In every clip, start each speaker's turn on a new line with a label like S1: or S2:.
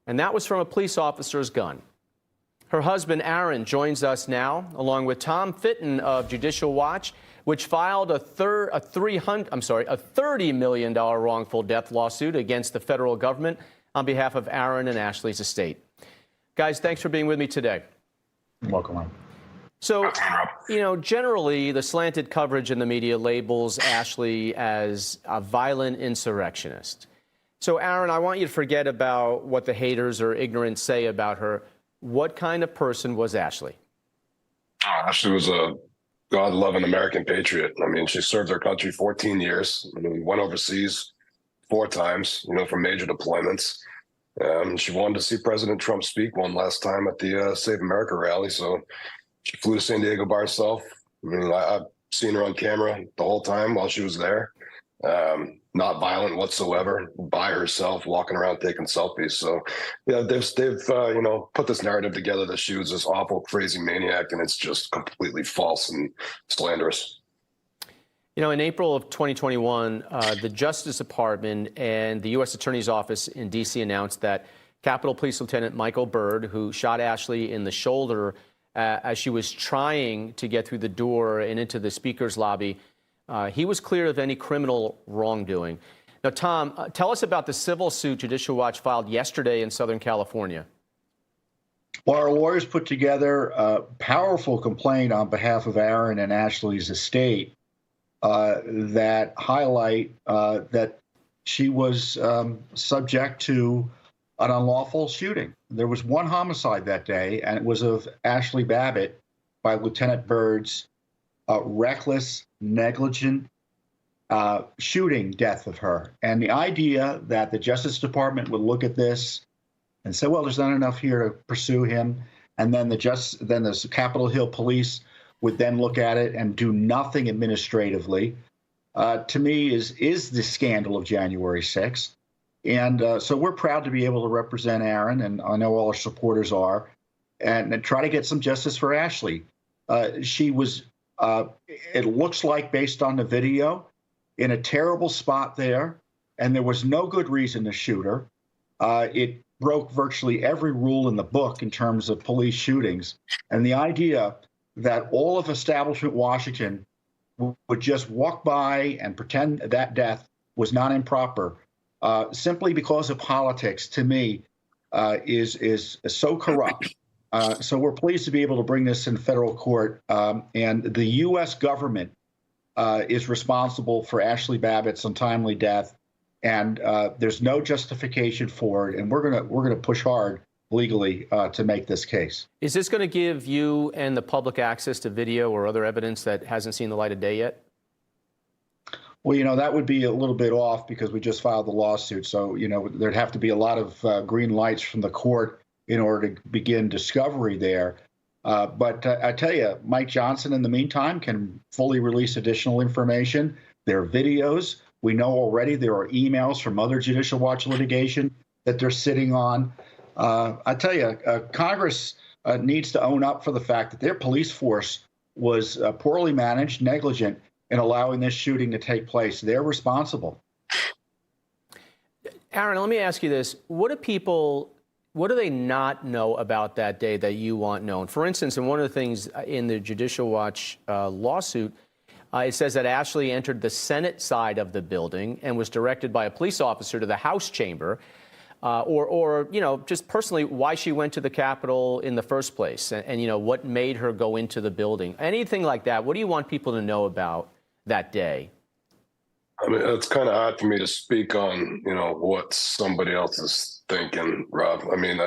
S1: And that was from a police officer's gun. Her husband, Aaron, joins us now, along with Tom Fitton of Judicial Watch, which filed a $30 million wrongful death lawsuit against the federal government on behalf of Aaron and Ashli's estate. Guys, thanks for being with me today.
S2: You're welcome, Rob.
S1: So, generally, the slanted coverage in the media labels Ashli as a violent insurrectionist. So, Aaron, I want you to forget about what the haters or ignorant say about her. What kind of person was Ashli?
S3: Ashli was a God-loving American patriot. I mean, she served her country 14 years. I mean, went overseas 4 times, for major deployments. She wanted to see President Trump speak one last time at the Save America rally, so she flew to San Diego by herself. I mean, I've seen her on camera the whole time while she was there. Not violent whatsoever, by herself, walking around taking selfies. So, yeah, they've put this narrative together that she was this awful, crazy maniac, and it's just completely false and slanderous.
S1: In April of 2021, the Justice Department and the U.S. Attorney's Office in D.C. announced that Capitol Police Lieutenant Michael Byrd, who shot Ashli in the shoulder as she was trying to get through the door and into the speaker's lobby, he was cleared of any criminal wrongdoing. Now, Tom, tell us about the civil suit Judicial Watch filed yesterday in Southern California.
S2: Well, our lawyers put together a powerful complaint on behalf of Aaron and Ashli's estate that highlight that she was subject to an unlawful shooting. There was one homicide that day, and it was of Ashli Babbitt by Lieutenant Byrd's reckless, negligent shooting death of her. And the idea that the Justice Department would look at this and say, well, there's not enough here to pursue him, and then the Capitol Hill Police would then look at it and do nothing administratively, to me is the scandal of January 6th. And so we're proud to be able to represent Aaron, and I know all our supporters are, and try to get some justice for Ashli. She was, it looks like, based on the video, in a terrible spot there, and there was no good reason to shoot her. It broke virtually every rule in the book in terms of police shootings. And the idea that all of establishment Washington would just walk by and pretend that death was not improper, simply because of politics, to me, is so corrupt. So we're pleased to be able to bring this in federal court, and the U.S. government is responsible for Ashli Babbitt's untimely death, and there's no justification for it. And we're gonna push hard legally to make this case.
S1: Is this going to give you and the public access to video or other evidence that hasn't seen the light of day yet?
S2: Well, that would be a little bit off because we just filed the lawsuit. So, there'd have to be a lot of green lights from the court in order to begin discovery there. But I tell you, Mike Johnson, in the meantime, can fully release additional information. There are videos. We know already there are emails from other Judicial Watch litigation that they're sitting on. I tell you, Congress needs to own up for the fact that their police force was poorly managed, negligent in allowing this shooting to take place. They're responsible.
S1: Aaron, let me ask you this. What do they not know about that day that you want known? For instance, in one of the things in the Judicial Watch lawsuit, it says that Ashli entered the Senate side of the building and was directed by a police officer to the House chamber, or just personally why she went to the Capitol in the first place, and what made her go into the building. Anything like that. What do you want people to know about that day?
S3: I mean, it's kind of hard for me to speak on, what somebody else is thinking, Rob. I mean,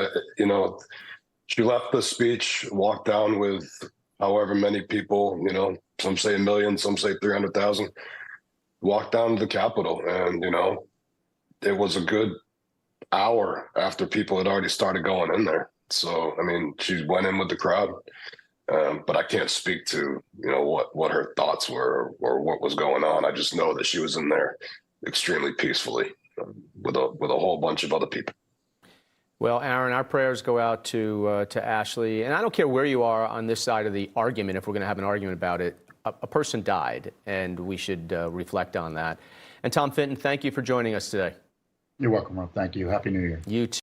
S3: she left the speech, walked down with however many people, some say 1 million, some say 300,000, walked down to the Capitol. And, it was a good hour after people had already started going in there. So, I mean, she went in with the crowd. But I can't speak to, what her thoughts were or what was going on. I just know that she was in there extremely peacefully with a whole bunch of other people.
S1: Well, Aaron, our prayers go out to Ashli. And I don't care where you are on this side of the argument, if we're going to have an argument about it. A person died, and we should reflect on that. And Tom Fitton, thank you for joining us today.
S2: You're welcome, Rob. Thank you. Happy New Year.
S1: You too.